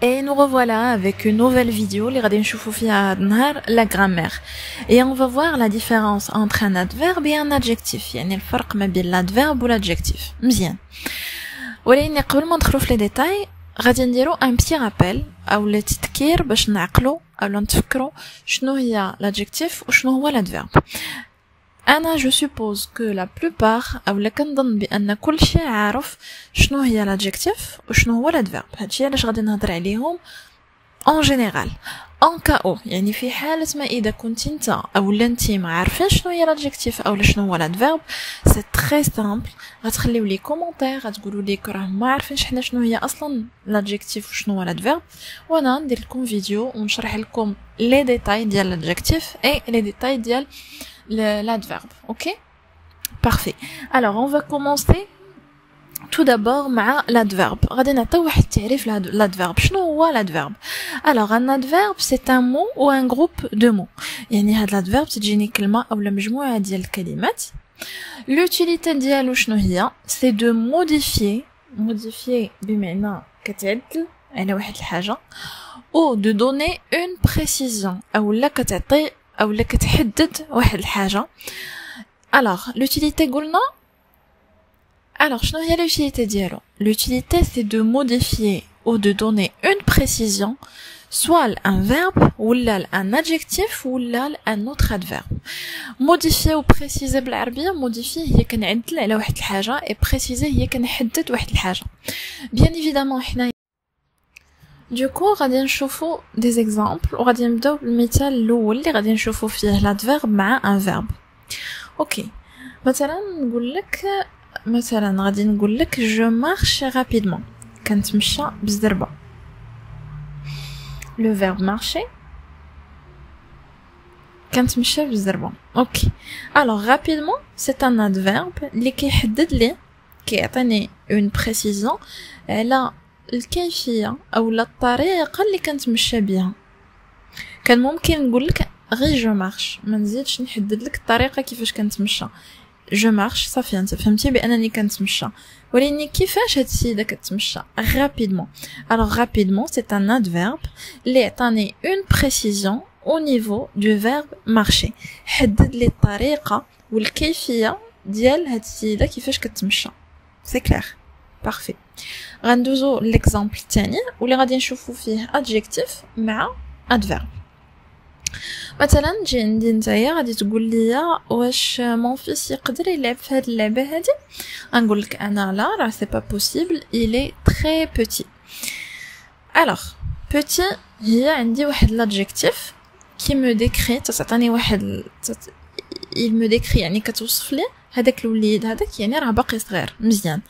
Et nous revoilà avec une nouvelle vidéo, les غادي نشوفوا فيها نهار la grammaire. Et on va voir la différence entre un adverbe et un adjectif. يعني الفرق ما بين l'adverbe و l'adjectif. مزيان. ولكن قبل ما ندخلوا في les détails, غادي نديروا un petit rappel او التذكير باش نعقلوا او نتفكروا شنو هي l'adjectif وشنو هو l'adverbe. أنا je suppose que la plupart أو لا كنظن بأن كل شيء عارف شنو هي l'adjectif وشنو هو l'adverbe. هادشي علاش غادي نهضر عليهم en général en cas où يعني في حالة ما إذا كنت انت أو لا انتي ما عارفين شنو هي l'adjectif أو شنو هو l'adverbe. c'est très simple. غتخليو لي كومونتير غتقولوا لي راهم ما عارفين حنا شنو هي أصلا l'adjectif وشنو هو l'adverbe, وأنا ندير لكم فيديو ونشرح لكم les détails ديال l'adjectif et les détails ديال l'adverbe. Ok? Parfait. Alors, on va commencer tout d'abord مع l'adverbe. غادي نعطيو واحد التعريف l'adverbe. شنو هو l'adverbe? Alors, un adverbe, c'est un mot ou un groupe de mots. يعني هاد l'adverbe تجيني كلمة أو مجموعة ديال الكلمات. L'utilité ديالو شنو هي؟ C'est de modifier بمعنى كتعدل على واحد الحاجة ou de donner une précision أو لا كتعطي أو لا كتحدد واحد الحاجة. Alors, l'utilité قلنا. Alors, شنو هي l'utilité ديالو؟ L'utilité c'est de modifier ou de donner une précision, soit un verbe ou un adjectif ou un autre adverbe. Modifier ou préciser بالعربية. modifier هي كنعدل على واحد الحاجة et préciser هي كنحدد واحد الحاجة. Bien évidemment حنا Du coup, غادي نشوفوا des exemples وغادي نبداو بالمثال الاول اللي غادي نشوفوا فيه l'adverbe مع un verbe. اوكي, مثلا غادي نقول لك je marche rapidement. كنتمشى بالزربه. le verbe marcher كنتمشى بالزربه. اوكي, alors rapidement c'est un adverbe اللي كيحدد لي كيعطيني une précision على الكيفية أو الطريقة اللي كنتمشى بها. كان ممكن نقول لك غير جو مارش, ما نزيدش نحدد لك الطريقة كيفاش كنتمشى. جو مارش صافي انت فهمتي بانني كنتمشى, ولكن كيفاش هاد السيدة كتمشى rapidement. alors rapidement c'est un adverbe اللي عطاني une précision au niveau du verbe marcher. حدد لي الطريقة والكيفية ديال هاد السيدة كيفاش كتمشى. c'est clair. parfait. غندوزو l'exemple الثاني واللي غادي نشوفو فيه adjectif مع adverbe. مثلا تجي عندي نتايا غادي تقول لي واش مون فيس يقدر يلعب في هاد اللعبه هادي. غنقول لك انا لا, راه سي با بوسيبل, il est très petit. alors petit هي عندي واحد l'adjectif qui me décrit, تعطيني واحد il me décrit يعني كتوصف لي هذاك الوليد هذاك يعني راه باقي صغير. مزيان.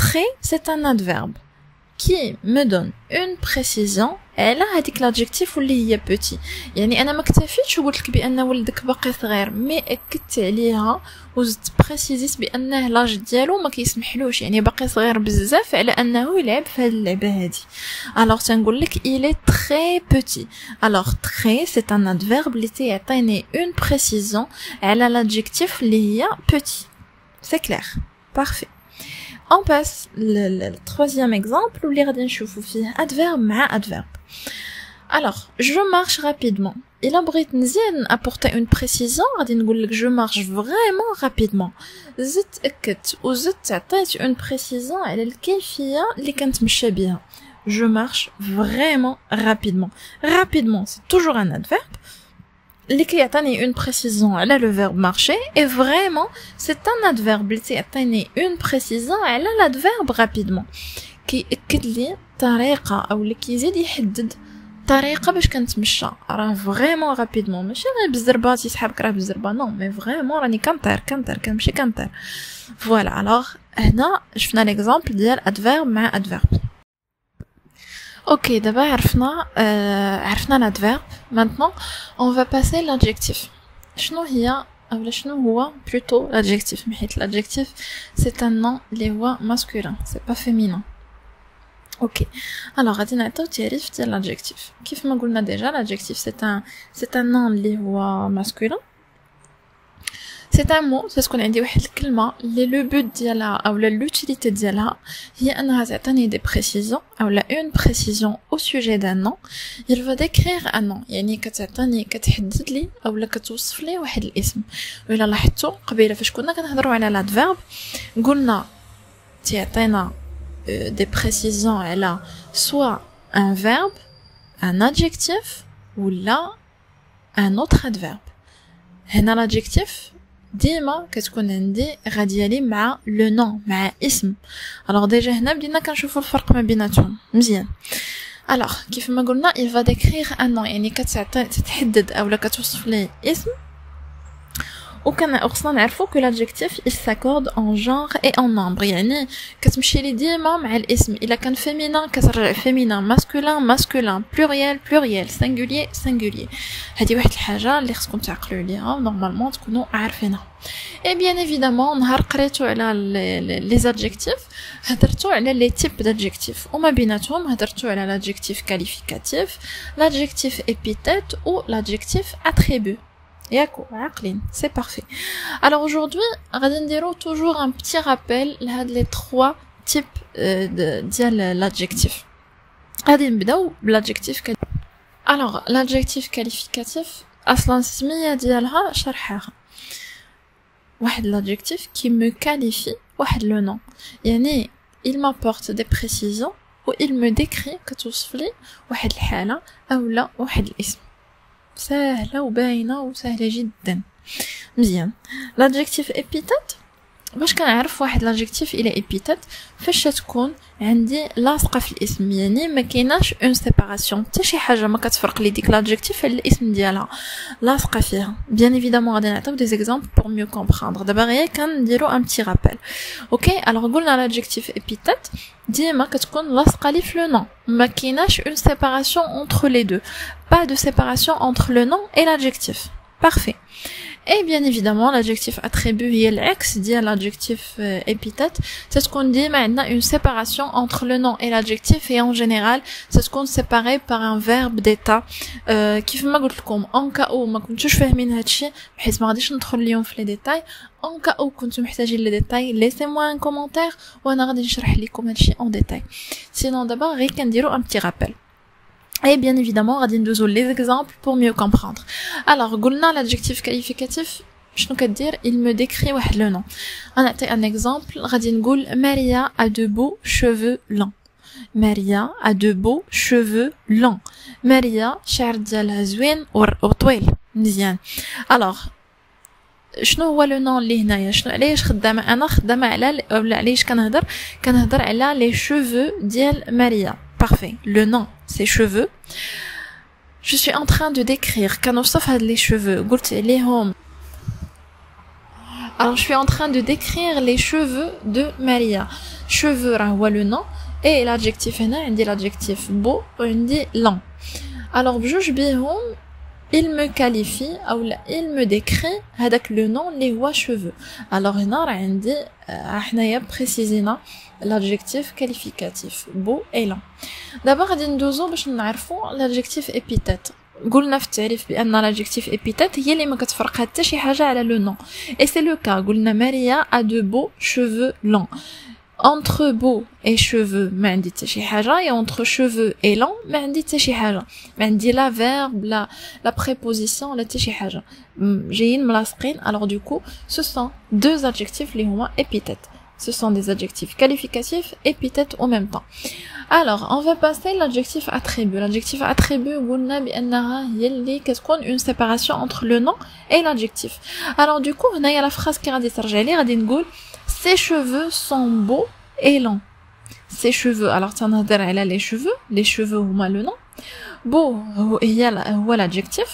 très c'est un adverbe qui me donne une précision على هذيك l'adjectif واللي هي petit. يعني انا ما اكتفيتش وقلت لك بان ولدك باقي صغير, مي اكدت عليها وزدت بريسيزيت بانه لاج ديالو ما كيسمحلوش, يعني باقي صغير بزاف على انه يلعب في هذه اللعبه هذه. alors تنقول لك il est très petit. alors très c'est un adverbe اللي تيعطيني une précision على l'adjectif اللي هي petit. c'est clair. parfait. on passe le troisième exemple où les غادي نشوفوا فيه adverbe مع adverbe. alors je marche rapidement. إلا بغيت نزيد apporter une précision غادي نقول لك je marche vraiment rapidement. زدت أكدت وزدت عطيت une précision على الكيفية اللي كنتمشى بها. je marche vraiment rapidement. rapidement c'est toujours un adverbe اللي كيعطيني une précision على le verbe marcher, et vraiment c'est un adverbe اللي كيعطيني une précision على l'adverbe rapidement, كيأكد لي طريقة او اللي كيزيد يحدد طريقة باش كنتمشى. راه فريمون rapidement ماشي غير بالزربه تيسحبك راه بالزربه, نو مي فريمون راني كنطير كنمشي كنطير. فوالا. alors هنا شفنا l'exemple ديال adverbe مع adverbe. اوكي, دابا عرفنا l'adverbe. maintenant on va passer l'adjectif. شنو هي او شنو هو plutôt l'adjectif, حيت l'adjectif c'est un nom اللي هو masculin, c'est pas féminin. اوكي, alors غادي نعطيو تعريف ديال l'adjectif. كيف ما قلنا déjà l'adjectif c'est un nom اللي هو masculin. c'est un mot c'est ce qu'on a dit واحد الكلمة اللي le but ديالها أو l'utilité ديالها هي أنها تعطيني des précisions أو une précision au sujet d'un nom. il va décrire un nom يعني كتعطيني كتحدد لي أو كتوصف لي واحد الاسم. وإلا لاحظتوا قبيله فاش كنا كنهضروا على l'adverbe قلنا تعطينا des précisions على soit un verbe un adjectif ou là un autre adverbe. هنا l'adjectif ديما كتكون عندي غاديه لي مع لو نون مع اسم. الوغ ديجا هنا بدينا كنشوفوا الفرق ما بيناتهم مزيان. الوغ كيف ما قلنا il va décrire un nom يعني كتحدد اولا كتوصف لي اسم. وخصنا نعرفوا que l'adjectif il s'accorde en genre et en nombre يعني كتمشي لي ديما مع الاسم. الا كان féminin كترجع féminin masculin pluriel singulier هذه واحد الحاجه اللي خصكم تعقلوا عليها نورمالمون تكونوا عارفينها. et bien évidemment نهار قريتو على les adjectifs هضرتو على les types d'adjectifs وما بيناتهم هضرتو على l'adjectif qualificatif l'adjectif épithète ou l'adjectif attribut. Yako, c'est parfait. Alors aujourd'hui, غادي نديرو toujours un petit rappel لهاد les trois types ديال l'adjectif. غادي نبداو بالadjectif. Alors l'adjectif qualificatif اصلا السميه ديالها شرحها واحد l'adjectif qui me qualifie واحد le nom يعني il m'apporte des précisions ou il me décrit كتوصف لي واحد الحاله اولا واحد الاسم. سهلة وباينة وسهلة جدا مزيان. l'adjectif épithète باش كنعرف واحد l'adjectif الى épithète فاش تكون عندي لاصقة في الاسم يعني ما كايناش اون سيباراسيون حتى شي حاجة ما كتفرق لي ديك l'adjectif على الاسم ديالها لاصقة فيها. bien évidemment غادي نعطيو des exemples pour mieux comprendre. دابا غير كنديرو un petit rappel. اوكي alors قلنا l'adjectif épithète ديما كتكون لاصقة لي في le nom ما كايناش une séparation entre les deux. pas de séparation entre le nom et l'adjectif. Parfait. Et bien évidemment, l'adjectif attribut هي العكس ديال l'adjectif épithète. C'est ce qu'on dit maintenant une séparation entre le nom et l'adjectif et en général, c'est ce qu'on séparé par un verbe d'état. كيف ما قلت لكم en cas où ما كنتوش فاهمين هادشي بحيث ما غاديش ندخل اليوم في les détails. En cas où كنتم محتاجين les détails, laissez-moi un commentaire وانا غادي نشرح لكم هادشي en détail. Sinon d'abord غير كنديرو un petit rappel. Et bien évidemment, غادي ندوزو les exemples pour mieux comprendre. Alors, قلنا l'adjectif qualificatif شنو كدير il me décrit واحد le nom. غنعطي un exemple غادي نقول Maria a de beaux cheveux longs. Maria a de beaux cheveux longs. Maria الشعر ديالها زوين وطويل مزيان. Alors شنو هو لو نون اللي هنايا شنو علاش خدامه انا خدامه على ولا علاش كنهضر على لي شوفو ديال ماريا. Parfait. Le nom, ses cheveux. Je suis en train de décrire كنوصف هاد les cheveux. قلت ليهم. Alors je suis en train de décrire les cheveux de Maria. Cheveux راه هو le nom et l'adjectif هنا عندي l'adjectif beau وعندي long. Alors بجوج بيهم il me qualifie ou il me décrit هذاك le nom اللي هو cheveux. Alors هنا راه عندي حنايا بريسيزينا l'adjectif qualificatif beau et long. D'abord غادي ندوزو باش نعرفوا l'adjectif épithète. قلنا في التعريف بان l'adjectif épithète هي اللي ما كتفرقها حتى شي حاجه على le nom. Et c'est le cas. قلنا Maria a de beaux cheveux longs. Entre beau et cheveux ما عندي حتى شي حاجه et entre cheveux et long ما عندي حتى شي حاجه. ما عندي لا verbe la préposition لا حتى شي حاجه. جايين ملاصقين. Alors du coup, ce sont deux adjectifs اللي هما épithètes. Ce sont des adjectifs qualificatifs épithètes en même temps. Alors, on va passer l'adjectif attribut. L'adjectif attribut, قلنا بأنها هي اللي كتكون une séparation entre le nom et l'adjectif. Alors du coup, هنايا la phrase qui غادي ترجع لي غادي نقول ses cheveux sont beaux et longs. Ses cheveux. Alors تنهضر على les cheveux هما le nom. beau هو l'adjectif.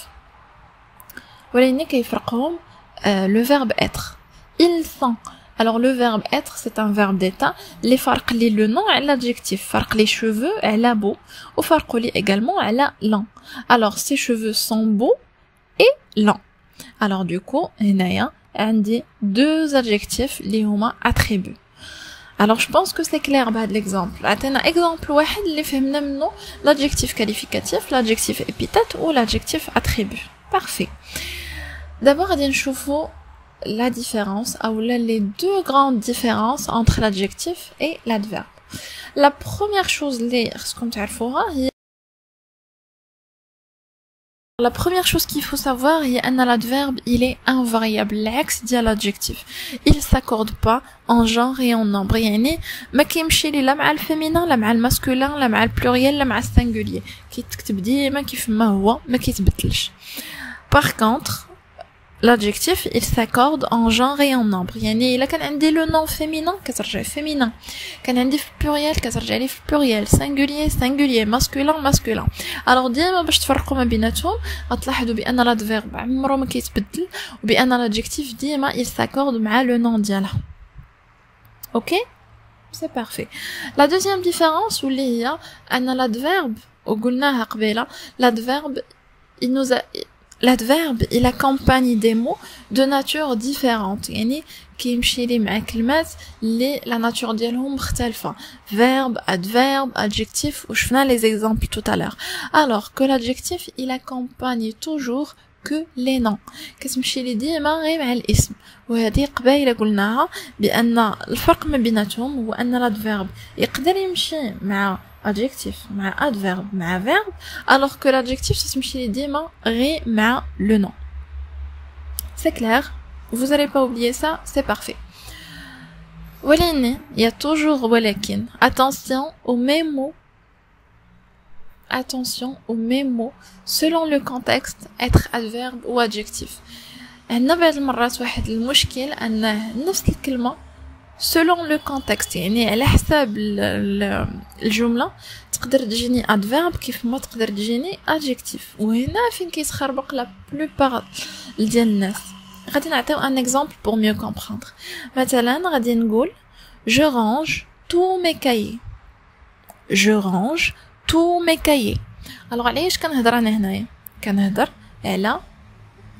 ولكن كيفرقهم le verbe être. Ils sont. Alors le verbe être c'est un verbe d'état اللي فرق لي le nom على l'adjectif فرق لي cheveux على beau وفرق لي également على long. Alors ces cheveux sont beaux et longs. Alors du coup هنايا عندي deux adjectifs اللي هما attributs. Alors je pense que c'est clair بهذا l'exemple. عطينا exemple واحد اللي فهمنا منه l'adjectif qualificatif, l'adjectif épithète ou l'adjectif attribut. Parfait. D'abord غادي نشوفوا la différence ou les deux grandes différences entre l'adjectif et l'adverbe. La première chose la première chose qu'il faut savoir est que l'adverbe il est invariable, l'axe de l'adjectif. Il s'accorde pas en genre et en nombre. يعني ما كيمشي لي لا مع الفيمينين لا مع الماسكولين لا مع البلوريال لا مع السنجولير. كيتكتب ديما كيف ما هو ما كيتبدلش. Par contre, l'adjectif il s'accorde en genre et en nombre. يعني إلا كان عندي le nom féminin كترجع féminin. كان عندي في pluriel كترجع لي في pluriel. Singulier singulier. Masculin masculin. Alors ديما باش تفرقوا ما بيناتهم غتلاحظوا بأن l'adverbe عمره ما كيتبدل وبأن l'adjectif ديما il s'accorde مع le nom ديالها. OK? C'est parfait. La deuxième différence واللي هي أن l'adverbe وقلناها قبيلة l'adverbe l'adverbe il accompagne des mots de nature différente. يعني كيمشي لي مع كلمات اللي la nature ديالهم مختلفة. Verbe, adverbe, adjectif وشفنا les exemples tout à l'heure. Alors que l'adjectif il accompagne toujours que les noms. كتمشي لي ديما غير مع الاسم. وهذه قبيله قلناها بأن الفرق ما بيناتهم هو أن l'adverbe يقدر يمشي مع adjectif مع adverbe مع verbe alors que l'adjectif ça تمشي لي ديما غير مع le nom. C'est clair? Vous allez pas oublier ça, c'est parfait. ولكن il y a toujours ولكن. Attention aux mêmes mots. Attention aux mêmes mots selon le contexte être adverbe ou adjectif. عندنا بعض المرات واحد المشكل أن نفس الكلمة selon le contexte يعني على حساب الجملة تقدر تجيني adverbe كيف ما تقدر تجيني adjectif. وهنا فين كيتخربق la plupart ديال الناس. غادي نعطيو un exemple pour mieux comprendre. مثلا غادي نقول je range tous mes cahiers. Je range tous mes cahiers. Alors علاش كنهضر انا هنايا؟ كنهضر على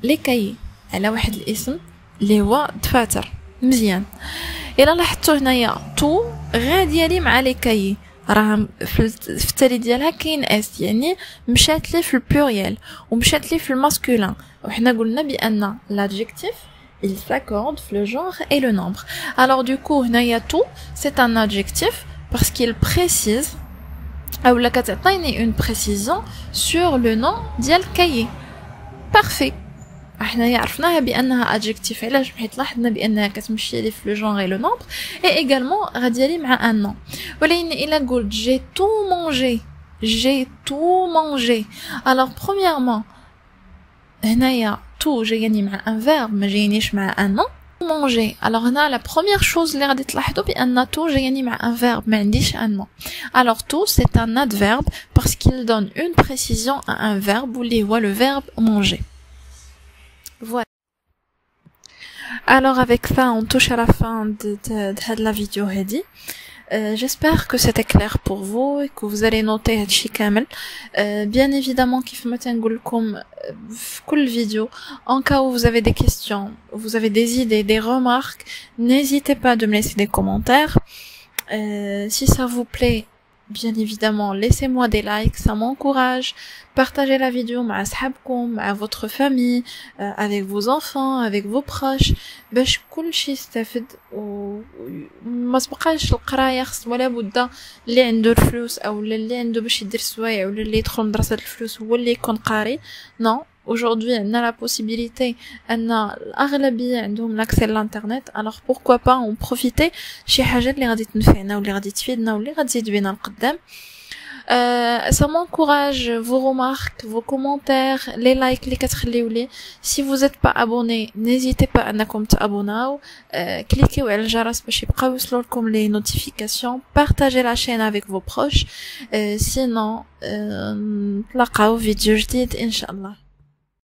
لي كايي على واحد الاسم اللي هو دفاتر. مزيان. الا لاحظتوا هنايا تو غاديه لي مع لي كايي راه في التالي ديالها كاين اس يعني مشات لي في البلوريال ومشات لي في الماسكولين وحنا قلنا بان l'adjectif il s'accorde في le genre et le nombre. Alors du coup هنايا تو c'est un adjectif parce qu'il précise ou la كتعطيني une précision sur le nom ديال كايي. Parfait. احنا عرفناها بانها adjectif علاش حيت لاحظنا بانها كتمشي لي في le genre et le nombre et également غاديه لي مع un nom. ولكن الا قلت j'ai tout mangé alors premièrement هنايا tout جايني مع un verbe ما جاينيش مع un nom. manger alors هنا la première chose اللي غادي تلاحظوا بان tout جايني مع un verbe ما عنديش un nom. Alors tout c'est un adverbe parce qu'il donne une précision à un verbe اللي هو le verbe manger. Voilà. Alors avec ça on touche à la fin de la vidéo هذه. J'espère que c'était clair pour vous et que vous allez noter هادشي كامل. Bien évidemment كيف ما تنقول لكم في كل vidéo en cas où vous avez des questions, vous avez des idées, des remarques, n'hésitez pas de me laisser des commentaires. Si ça vous plaît, bien évidemment, laissez-moi des likes, ça m'encourage. Partagez la vidéo مع أصحابكم, à votre famille, avec vos enfants, avec vos proches, باش كلشي يستافد وما تبقاش القرايه خص ولا بد اللي عنده الفلوس او اللي عنده باش يدير سوايع ولا اللي يدخل مدرسه الفلوس هو اللي يكون قاري. non aujourd'hui on a la possibilité ان الاغلبيه عندهم l'accès للانترنت. alors pourquoi pas en profiter شي حاجه اللي غادي تنفعنا واللي غادي تفيدنا واللي غادي تزيد بينا القدام. Ça m'encourage vos remarques, vos commentaires, les likes les كتخليو لي. Si vous êtes pas abonné, n'hésitez pas انكم تابوناو. cliquez على الجرس باش يبقاو يوصلوا لكم les notifications. Partagez la chaîne avec vos proches. Sinon نتلاقاو فيديو جديد ان شاء الله.